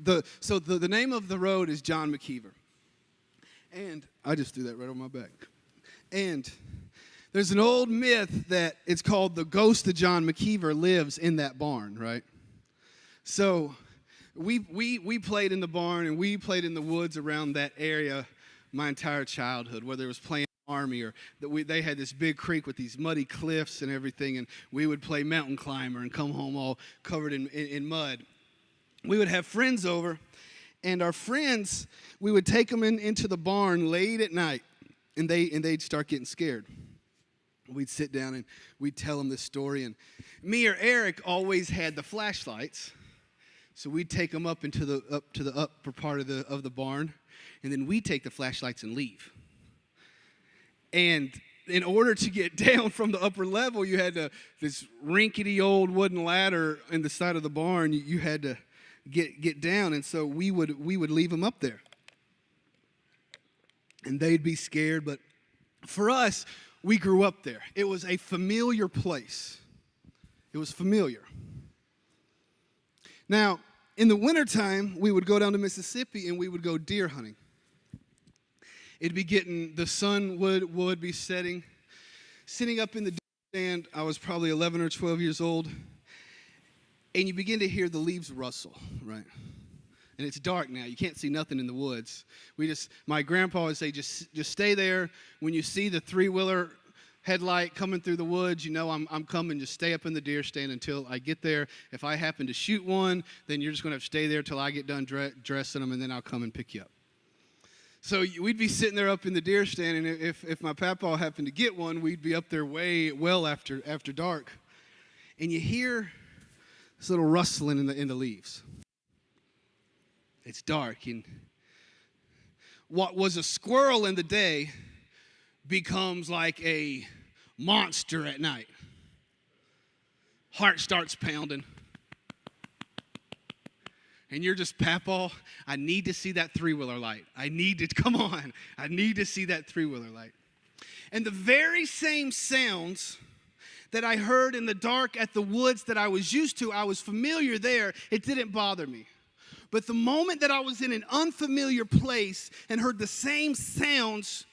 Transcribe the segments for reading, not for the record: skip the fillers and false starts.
the name of the road is John McKeever. And I just threw that right on my back. And there's an old myth that it's called the ghost of John McKeever lives in that barn, right? So we played in the barn and we played in the woods around that area my entire childhood, whether it was playing Army or they had this big creek with these muddy cliffs and everything, and we would play mountain climber and come home all covered in mud. We would have friends over, and our friends, we would take them into the barn late at night, and they'd start getting scared. We'd sit down and we'd tell them this story, and me or Eric always had the flashlights, so we'd take them up to the upper part of the barn, and then we'd take the flashlights and leave. And in order to get down from the upper level, you had this rinkety old wooden ladder in the side of the barn. You had to get down, and so we would leave them up there, and they'd be scared. But for us, we grew up there. It was a familiar place. It was familiar. Now, in the wintertime, we would go down to Mississippi and we would go deer hunting. It'd be the sun would be setting up in the deer stand. I was probably 11 or 12 years old. And you begin to hear the leaves rustle, right? And it's dark now. You can't see nothing in the woods. My grandpa would say, just stay there. When you see the three-wheeler headlight coming through the woods, you know I'm coming. Just stay up in the deer stand until I get there. If I happen to shoot one, then you're just going to have to stay there till I get done dressing them, and then I'll come and pick you up. So we'd be sitting there up in the deer stand, and if my papa happened to get one, we'd be up there well after dark. And you hear this little rustling in the leaves. It's dark, and what was a squirrel in the day becomes like a monster at night. Heart starts pounding. And you're just, Papa, I need to see that three-wheeler light. I need to see that three-wheeler light. And the very same sounds that I heard in the dark at the woods that I was used to, I was familiar there, it didn't bother me. But the moment that I was in an unfamiliar place and heard the same sounds,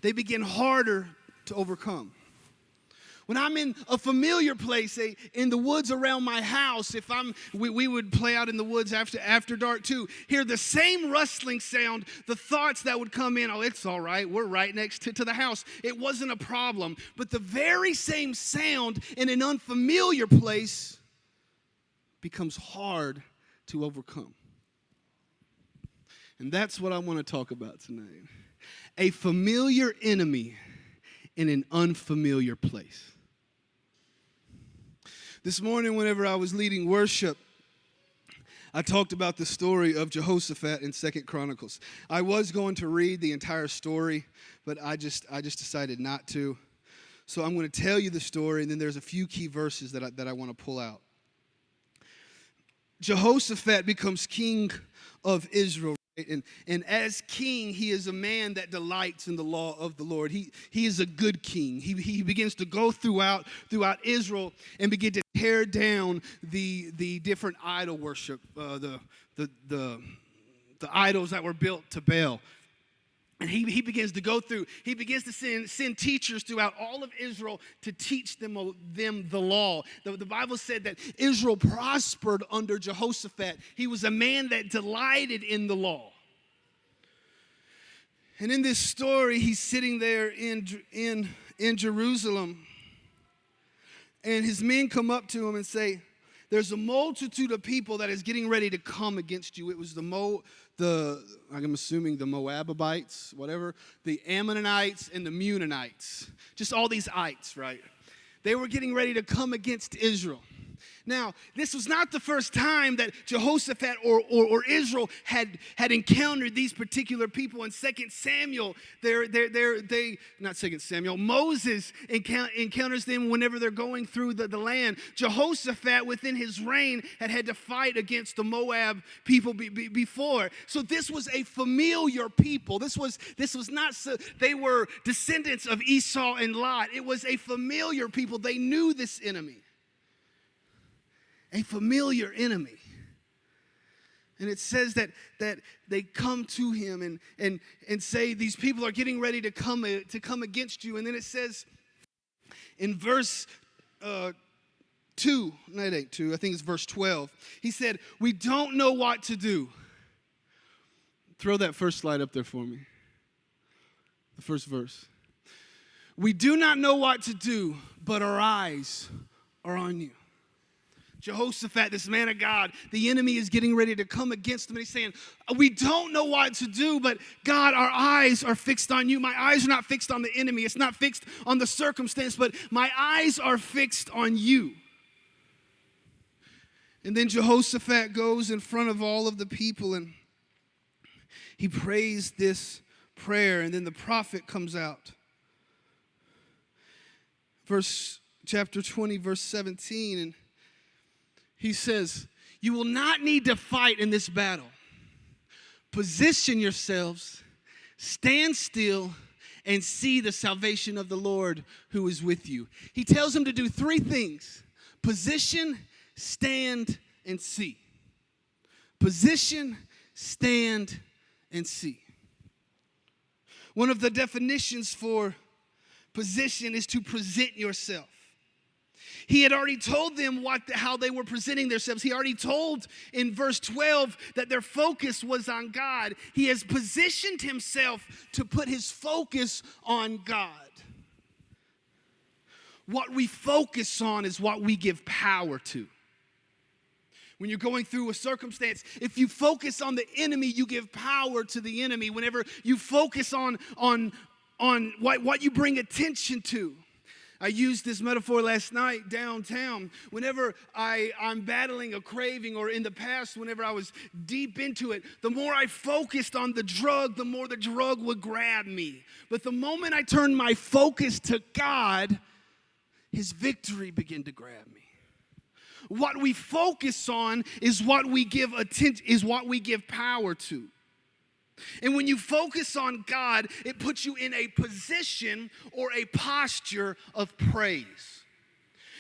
they begin harder to overcome. When I'm in a familiar place, say in the woods around my house, we would play out in the woods after dark too, hear the same rustling sound, the thoughts that would come in, oh, it's all right, we're right next to the house. It wasn't a problem. But the very same sound in an unfamiliar place becomes hard to overcome. And that's what I want to talk about tonight. A familiar enemy in an unfamiliar place. This morning, whenever I was leading worship, I talked about the story of Jehoshaphat in 2 Chronicles. I was going to read the entire story, but I just decided not to. So I'm going to tell you the story, and then there's a few key verses that I want to pull out. Jehoshaphat becomes king of Israel. And as king, he is a man that delights in the law of the Lord. He is a good king. He begins to go throughout Israel and begin to tear down the different idol worship, the idols that were built to Baal. And he begins to go through. He begins to send teachers throughout all of Israel to teach them the law. The Bible said that Israel prospered under Jehoshaphat. He was a man that delighted in the law. And in this story, he's sitting there in Jerusalem, and his men come up to him and say, "There's a multitude of people that is getting ready to come against you." It was I'm assuming the Moabites, whatever, the Ammonites and the Meunites, just all these ites, right? They were getting ready to come against Israel. Now, this was not the first time that Jehoshaphat or Israel had encountered these particular people. In 2 Samuel, Moses encounters them whenever they're going through the land. Jehoshaphat, within his reign, had to fight against the Moab people before. So this was a familiar people. This was not so, they were descendants of Esau and Lot. It was a familiar people. They knew this enemy. A familiar enemy. And it says that they come to him and say, these people are getting ready to come against you. And then it says in verse 2, no, it ain't 2, I think it's verse 12. He said, we don't know what to do. Throw that first slide up there for me. The first verse. We do not know what to do, but our eyes are on you. Jehoshaphat, this man of God, the enemy is getting ready to come against him. And he's saying, we don't know what to do, but God, our eyes are fixed on you. My eyes are not fixed on the enemy. It's not fixed on the circumstance, but my eyes are fixed on you. And then Jehoshaphat goes in front of all of the people and he prays this prayer. And then the prophet comes out. Chapter 20, verse 17, and he says, you will not need to fight in this battle. Position yourselves, stand still, and see the salvation of the Lord who is with you. He tells them to do 3 things: position, stand, and see. Position, stand, and see. One of the definitions for position is to present yourself. He had already told them how they were presenting themselves. He already told in verse 12 that their focus was on God. He has positioned himself to put his focus on God. What we focus on is what we give power to. When you're going through a circumstance, if you focus on the enemy, you give power to the enemy. Whenever you focus on what you bring attention to. I used this metaphor last night downtown. Whenever I'm battling a craving, or in the past, whenever I was deep into it, the more I focused on the drug, the more the drug would grab me. But the moment I turned my focus to God, his victory began to grab me. What we focus on is what we give attention, is what we give power to. And when you focus on God, it puts you in a position or a posture of praise.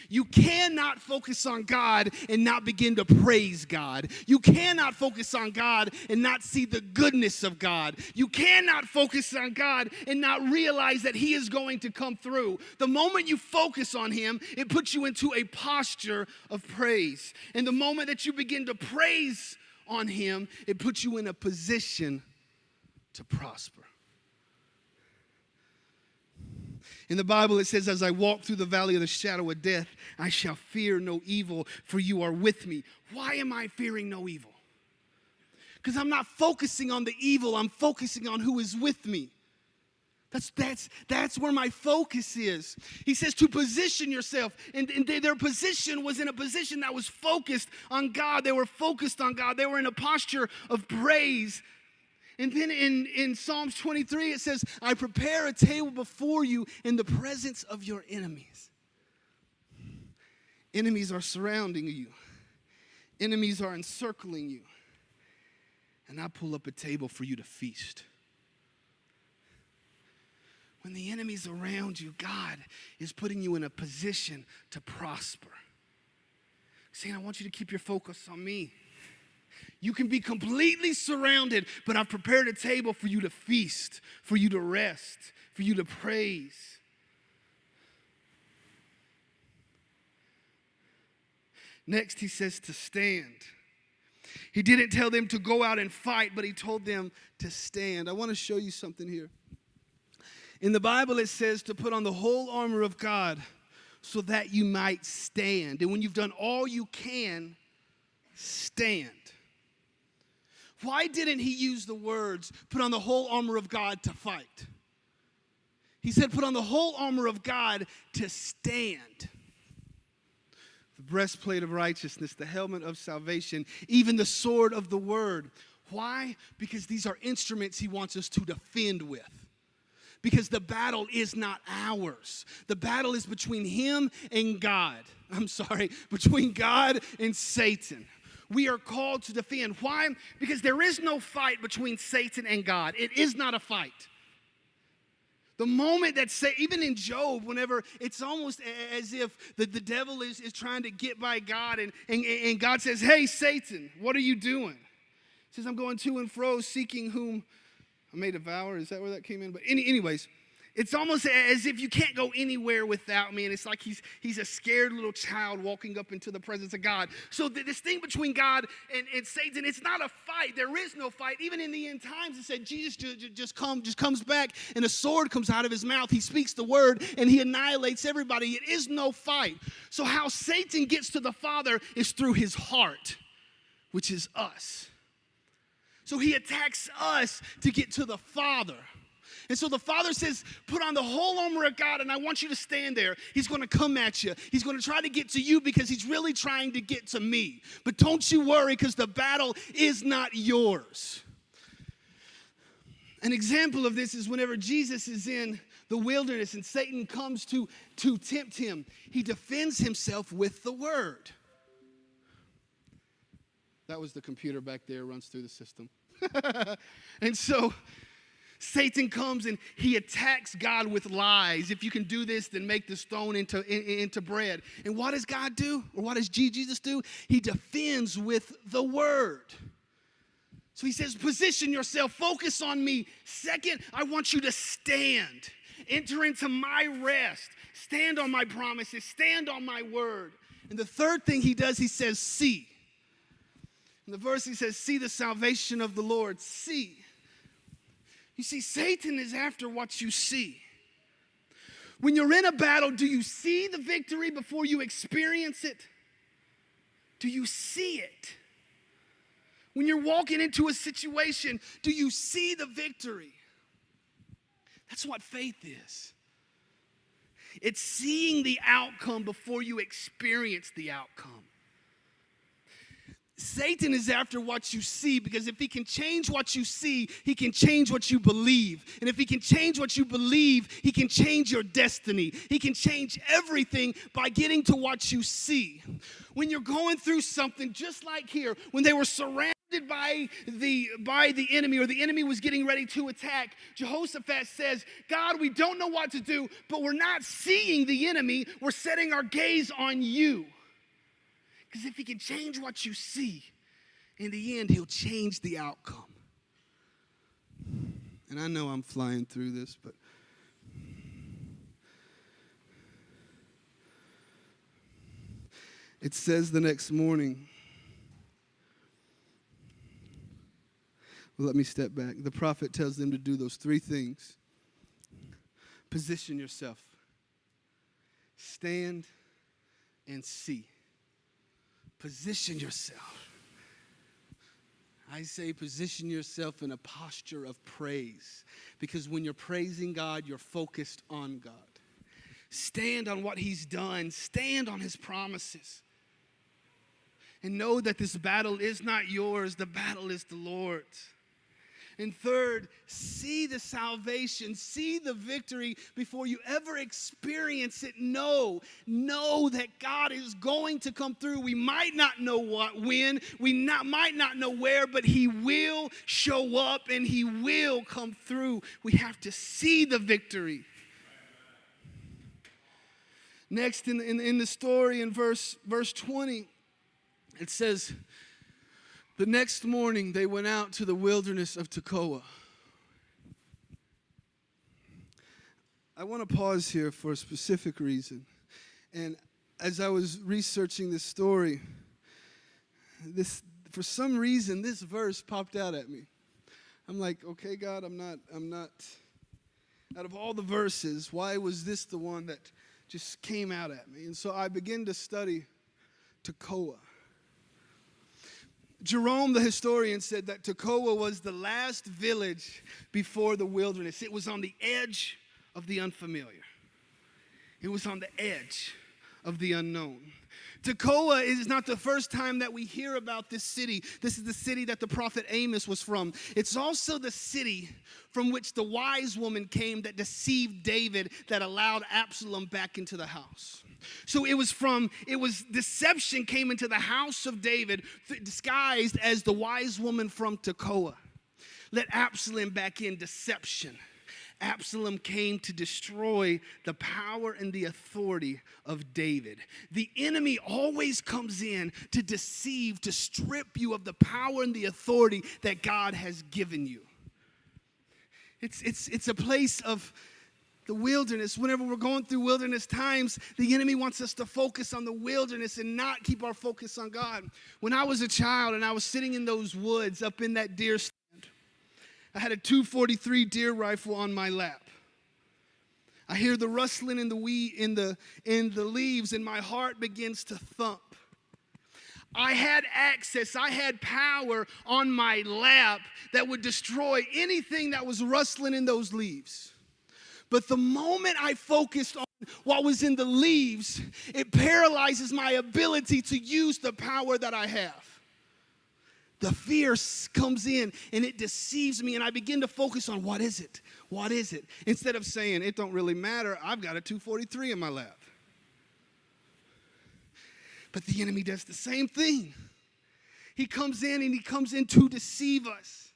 You cannot focus on God and not begin to praise God. You cannot focus on God and not see the goodness of God. You cannot focus on God and not realize that he is going to come through. The moment you focus on him, it puts you into a posture of praise. And the moment that you begin to praise on him, it puts you in a position to prosper. In the Bible, it says, as I walk through the valley of the shadow of death, I shall fear no evil, for you are with me. Why am I fearing no evil? Because I'm not focusing on the evil. I'm focusing on who is with me. That's where my focus is. He says to position yourself. And their position was in a position that was focused on God. They were focused on God. They were in a posture of praise. And then in Psalms 23, it says, I prepare a table before you in the presence of your enemies. Enemies are surrounding you. Enemies are encircling you. And I pull up a table for you to feast. When the enemy's around you, God is putting you in a position to prosper. Saying, I want you to keep your focus on me. You can be completely surrounded, but I've prepared a table for you to feast, for you to rest, for you to praise. Next, he says to stand. He didn't tell them to go out and fight, but he told them to stand. I want to show you something here. In the Bible, it says to put on the whole armor of God so that you might stand. And when you've done all you can, stand. Why didn't he use the words, put on the whole armor of God to fight? He said, put on the whole armor of God to stand. The breastplate of righteousness, the helmet of salvation, even the sword of the word. Why? Because these are instruments he wants us to defend with. Because the battle is not ours. The battle is between him and God. Between God and Satan. We are called to defend. Why? Because there is no fight between Satan and God. It is not a fight. The moment that, even in Job, whenever it's almost as if the devil is trying to get by God and God says, hey, Satan, what are you doing? says, I'm going to and fro, seeking whom I may devour. Is that where that came in? But anyways, it's almost as if you can't go anywhere without me. And it's like he's a scared little child walking up into the presence of God. So this thing between God and Satan, it's not a fight. There is no fight. Even in the end times, it said Jesus just comes back and a sword comes out of his mouth. He speaks the word and he annihilates everybody. It is no fight. So how Satan gets to the Father is through his heart, which is us. So he attacks us to get to the Father. And so the Father says, put on the whole armor of God, and I want you to stand there. He's going to come at you. He's going to try to get to you because he's really trying to get to me. But don't you worry, because the battle is not yours. An example of this is whenever Jesus is in the wilderness and Satan comes to tempt him, he defends himself with the word. That was the computer back there, runs through the system. And so Satan comes and he attacks God with lies. If you can do this, then make the stone into bread. And what does God do? Or what does Jesus do? He defends with the word. So he says, position yourself, focus on me. Second, I want you to stand. Enter into my rest. Stand on my promises. Stand on my word. And the third thing he does, he says, see. In the verse he says, see the salvation of the Lord. See. You see, Satan is after what you see. When you're in a battle, do you see the victory before you experience it? Do you see it? When you're walking into a situation, do you see the victory? That's what faith is. It's seeing the outcome before you experience the outcome. Satan is after what you see, because if he can change what you see, he can change what you believe. And if he can change what you believe, he can change your destiny. He can change everything by getting to what you see. When you're going through something, just like here, when they were surrounded by the enemy, or the enemy was getting ready to attack, Jehoshaphat says, God, we don't know what to do, but we're not seeing the enemy. We're setting our gaze on you. Because if he can change what you see, in the end, he'll change the outcome. And I know I'm flying through this, but it says the next morning, well, let me step back. The prophet tells them to do those three things. Position yourself. Stand and see. Position yourself. I say position yourself in a posture of praise, because when you're praising God, you're focused on God. Stand on what he's done. Stand on his promises. And know that this battle is not yours. The battle is the Lord's. And third, see the salvation, see the victory before you ever experience it. Know that God is going to come through. We might not know when, might not know where, but he will show up and he will come through. We have to see the victory. Next in the story in verse 20, it says, the next morning, they went out to the wilderness of Tekoa. I want to pause here for a specific reason. And as I was researching this story, for some reason, this verse popped out at me. I'm like, okay, God, I'm not, out of all the verses, why was this the one that just came out at me? And so I began to study Tekoa. Jerome, the historian, said that Tekoa was the last village before the wilderness. It was on the edge of the unfamiliar. It was on the edge of the unknown. Tekoa is not the first time that we hear about this city. This is the city that the prophet Amos was from. It's also the city from which the wise woman came that deceived David, that allowed Absalom back into the house. So deception came into the house of David, disguised as the wise woman from Tekoa. Let Absalom back in, deception. Absalom came to destroy the power and the authority of David. The enemy always comes in to deceive, to strip you of the power and the authority that God has given you. It's a place of the wilderness. Whenever we're going through wilderness times, the enemy wants us to focus on the wilderness and not keep our focus on God. When I was a child and I was sitting in those woods up in that deer stand, I had a .243 deer rifle on my lap. I hear the rustling in the leaves, and my heart begins to thump. I had access, I had power on my lap that would destroy anything that was rustling in those leaves. But the moment I focused on what was in the leaves, it paralyzes my ability to use the power that I have. The fear comes in and it deceives me, and I begin to focus on what is it? What is it? Instead of saying, it don't really matter, I've got a .243 in my lap. But the enemy does the same thing. He comes in to deceive us.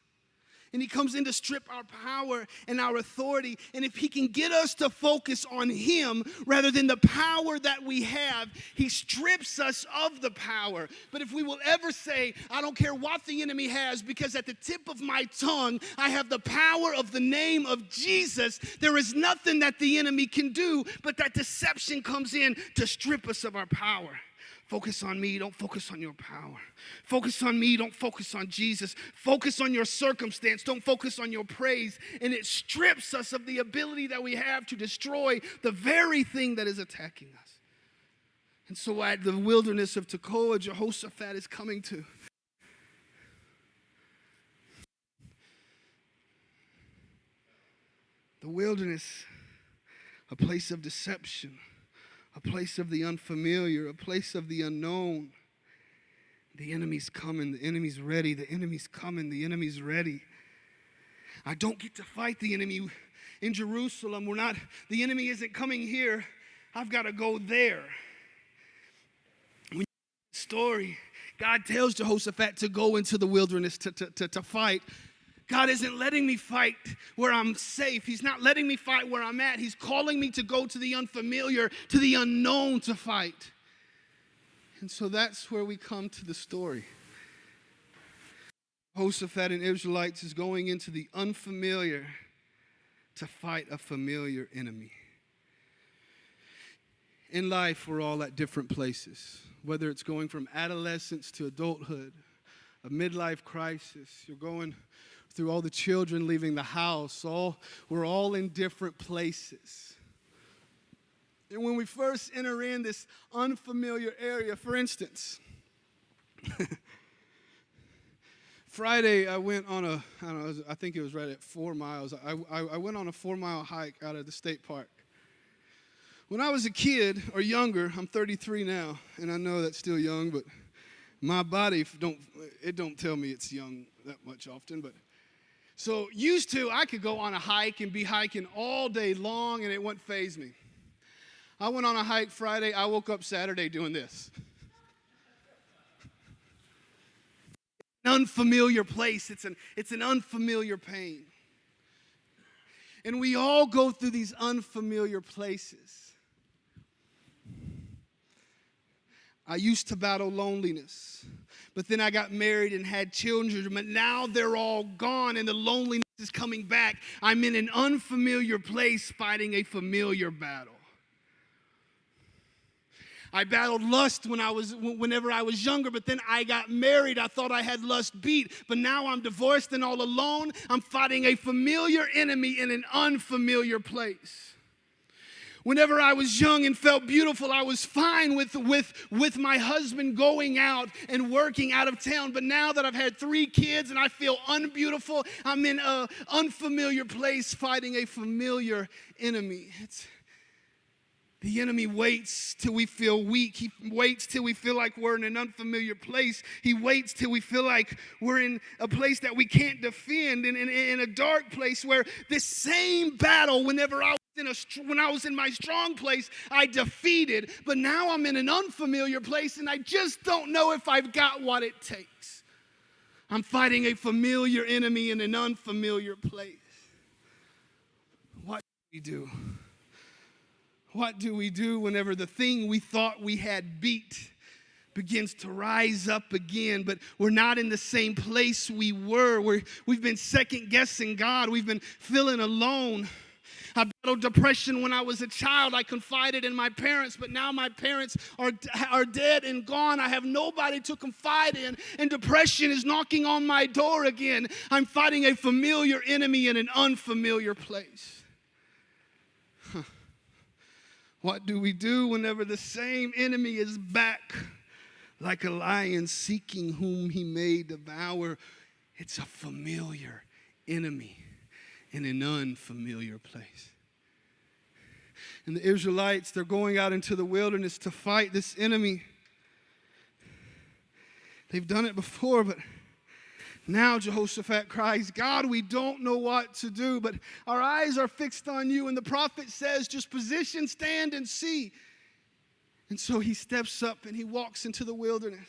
And he comes in to strip our power and our authority. And if he can get us to focus on him rather than the power that we have, he strips us of the power. But if we will ever say, I don't care what the enemy has, because at the tip of my tongue, I have the power of the name of Jesus, there is nothing that the enemy can do, but that deception comes in to strip us of our power. Focus on me, don't focus on your power. Focus on me, don't focus on Jesus. Focus on your circumstance, don't focus on your praise. And it strips us of the ability that we have to destroy the very thing that is attacking us. And so at the wilderness of Tekoa, Jehoshaphat is coming to. The wilderness, a place of deception. A place of the unfamiliar, a place of the unknown. The enemy's coming, the enemy's ready, the enemy's coming, the enemy's ready. I don't get to fight the enemy in Jerusalem. The enemy isn't coming here. I've got to go there. When you read the story, God tells Jehoshaphat to go into the wilderness to fight. God isn't letting me fight where I'm safe. He's not letting me fight where I'm at. He's calling me to go to the unfamiliar, to the unknown to fight. And so that's where we come to the story. Jehoshaphat and Israelites is going into the unfamiliar to fight a familiar enemy. In life, we're all at different places, whether it's going from adolescence to adulthood, a midlife crisis. You're going through all the children leaving the house. We're all in different places. And when we first enter in this unfamiliar area, for instance, Friday I went on I think it was right at 4 miles. I went on a 4-mile hike out of the state park. When I was a kid or younger, I'm 33 now, and I know that's still young, but my body don't tell me it's young that much often, but so used to, I could go on a hike and be hiking all day long and it wouldn't faze me. I went on a hike Friday. I woke up Saturday doing this. An unfamiliar place. It's an unfamiliar pain. And we all go through these unfamiliar places. I used to battle loneliness. But then I got married and had children, but now they're all gone and the loneliness is coming back. I'm in an unfamiliar place fighting a familiar battle. I battled lust whenever I was younger, but then I got married. I thought I had lust beat, but now I'm divorced and all alone. I'm fighting a familiar enemy in an unfamiliar place. Whenever I was young and felt beautiful, I was fine with my husband going out and working out of town. But now that I've had 3 kids and I feel unbeautiful, I'm in an unfamiliar place fighting a familiar enemy. The enemy waits till we feel weak. He waits till we feel like we're in an unfamiliar place. He waits till we feel like we're in a place that we can't defend, in a dark place where this same battle, when I was in my strong place, I defeated. But now I'm in an unfamiliar place, and I just don't know if I've got what it takes. I'm fighting a familiar enemy in an unfamiliar place. we do? What do we do whenever the thing we thought we had beat begins to rise up again, but we're not in the same place we were? We've been second-guessing God. We've been feeling alone. I battled depression when I was a child. I confided in my parents, but now my parents are dead and gone. I have nobody to confide in, and depression is knocking on my door again. I'm fighting a familiar enemy in an unfamiliar place. What do we do whenever the same enemy is back like a lion seeking whom he may devour? It's a familiar enemy in an unfamiliar place. And the Israelites, they're going out into the wilderness to fight this enemy. They've done it before, but now Jehoshaphat cries, God, we don't know what to do, but our eyes are fixed on you. And the prophet says, just position, stand, and see. And so he steps up and he walks into the wilderness.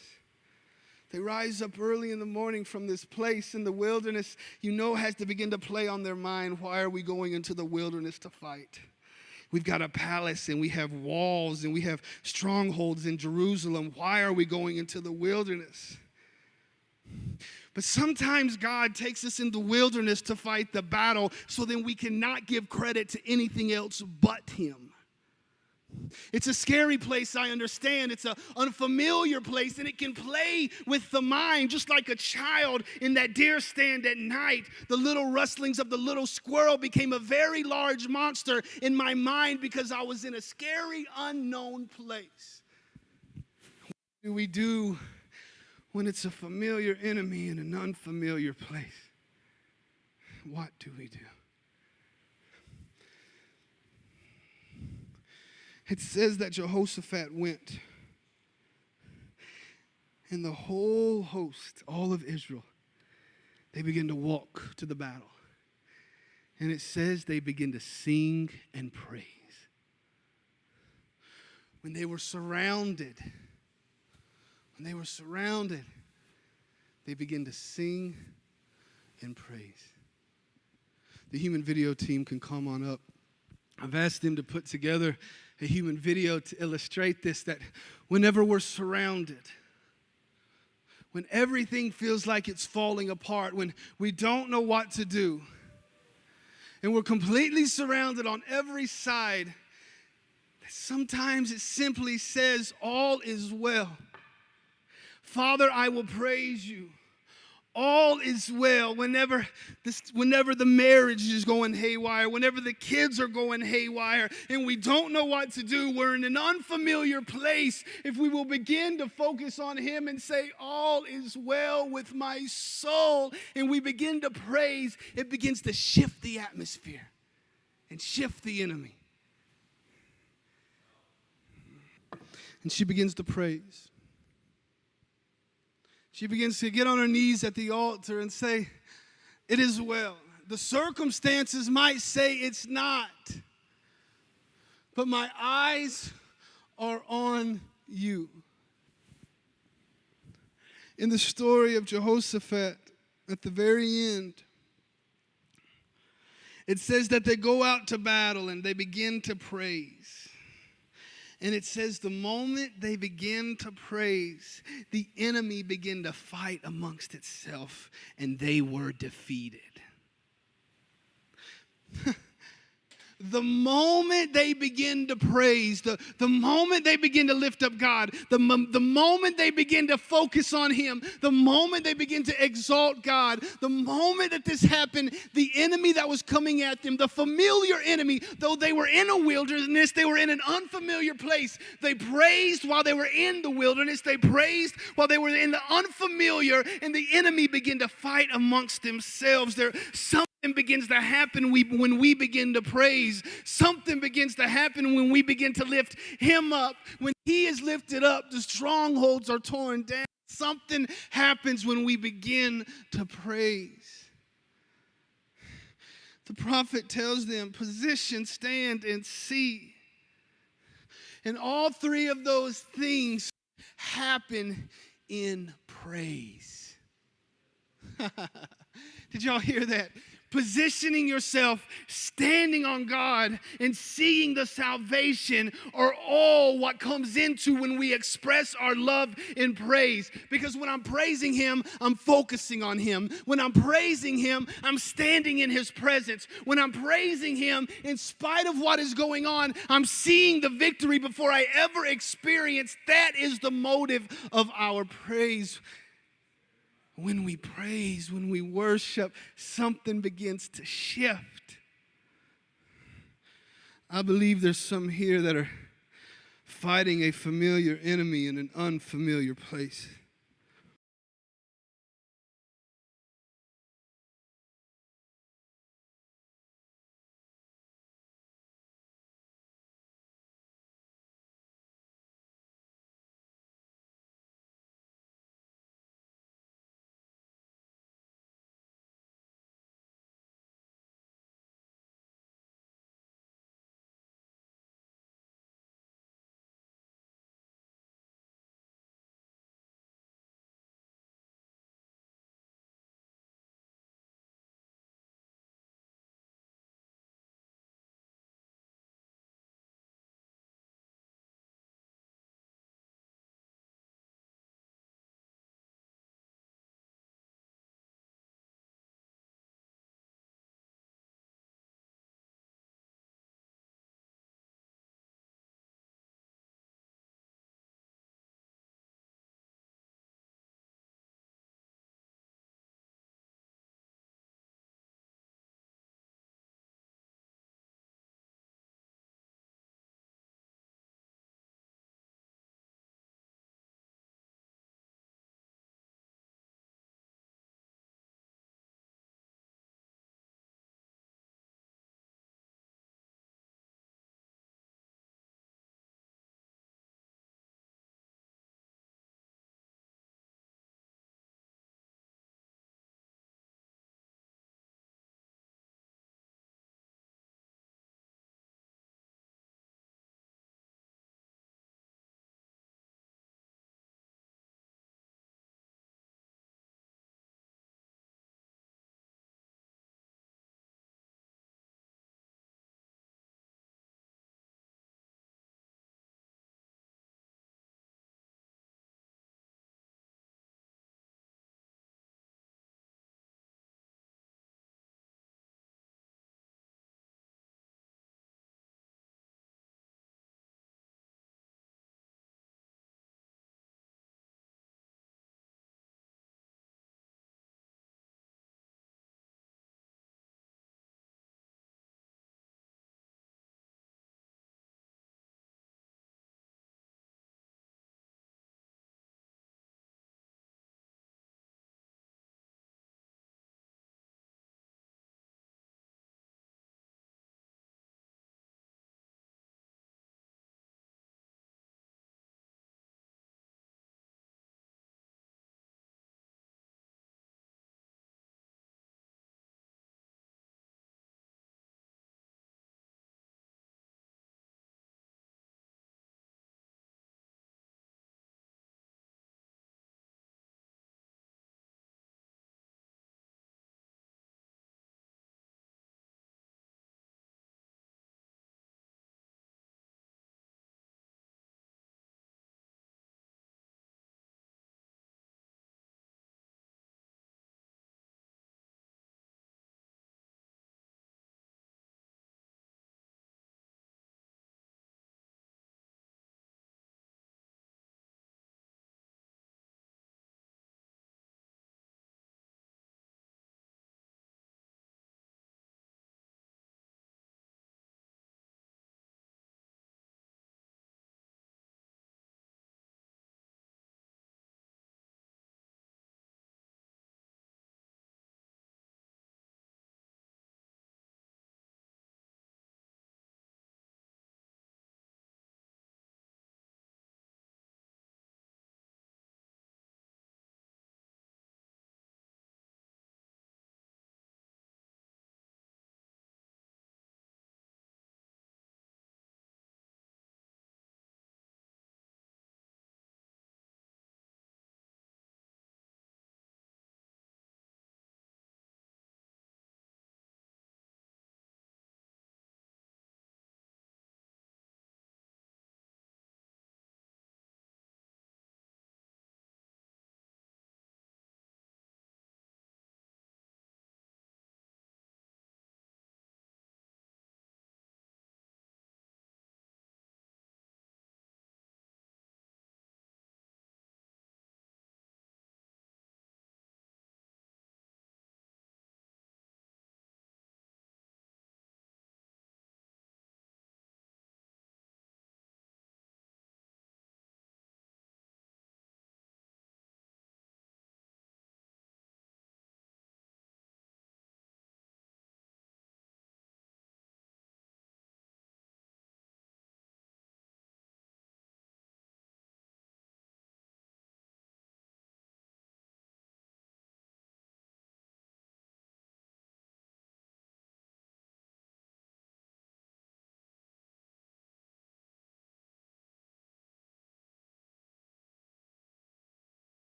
They rise up early in the morning from this place in the wilderness, has to begin to play on their mind. Why are we going into the wilderness to fight? We've got a palace and we have walls and we have strongholds in Jerusalem. Why are we going into the wilderness? But sometimes God takes us in the wilderness to fight the battle so then we cannot give credit to anything else but Him. It's a scary place, I understand. It's an unfamiliar place, and it can play with the mind just like a child in that deer stand at night. The little rustlings of the little squirrel became a very large monster in my mind because I was in a scary, unknown place. What do we do when it's a familiar enemy in an unfamiliar place? What do we do? It says that Jehoshaphat went, and the whole host, all of Israel, they began to walk to the battle. And it says they began to sing and praise. When they were surrounded, they began to sing and praise. The human video team can come on up. I've asked them to put together a human video to illustrate this, that whenever we're surrounded, when everything feels like it's falling apart, when we don't know what to do, and we're completely surrounded on every side, sometimes it simply says, all is well. Father, I will praise you. All is well. Whenever the marriage is going haywire, whenever the kids are going haywire, and we don't know what to do, we're in an unfamiliar place. If we will begin to focus on Him and say, all is well with my soul, and we begin to praise, it begins to shift the atmosphere and shift the enemy. And she begins to praise. She begins to get on her knees at the altar and say, it is well. The circumstances might say it's not, but my eyes are on you. In the story of Jehoshaphat, at the very end, it says that they go out to battle and they begin to praise. And it says the moment they begin to praise, the enemy began to fight amongst itself, and they were defeated. The moment they begin to praise, the moment they begin to lift up God, the moment they begin to focus on Him, the moment they begin to exalt God, the moment that this happened, the enemy that was coming at them, the familiar enemy, though they were in a wilderness, they were in an unfamiliar place. They praised while they were in the wilderness. They praised while they were in the unfamiliar, and the enemy began to fight amongst themselves. Something begins to happen when we begin to praise. Something begins to happen when we begin to lift Him up. When He is lifted up, the strongholds are torn down. Something happens when we begin to praise. The prophet tells them, position, stand, and see. And all three of those things happen in praise. Did y'all hear that? positioning yourself, standing on God, and seeing the salvation are all what comes into when we express our love in praise. Because when I'm praising Him, I'm focusing on Him. When I'm praising Him, I'm standing in His presence. When I'm praising Him, in spite of what is going on, I'm seeing the victory before I ever experience. That is the motive of our praise. When we praise, when we worship, something begins to shift. I believe there's some here that are fighting a familiar enemy in an unfamiliar place.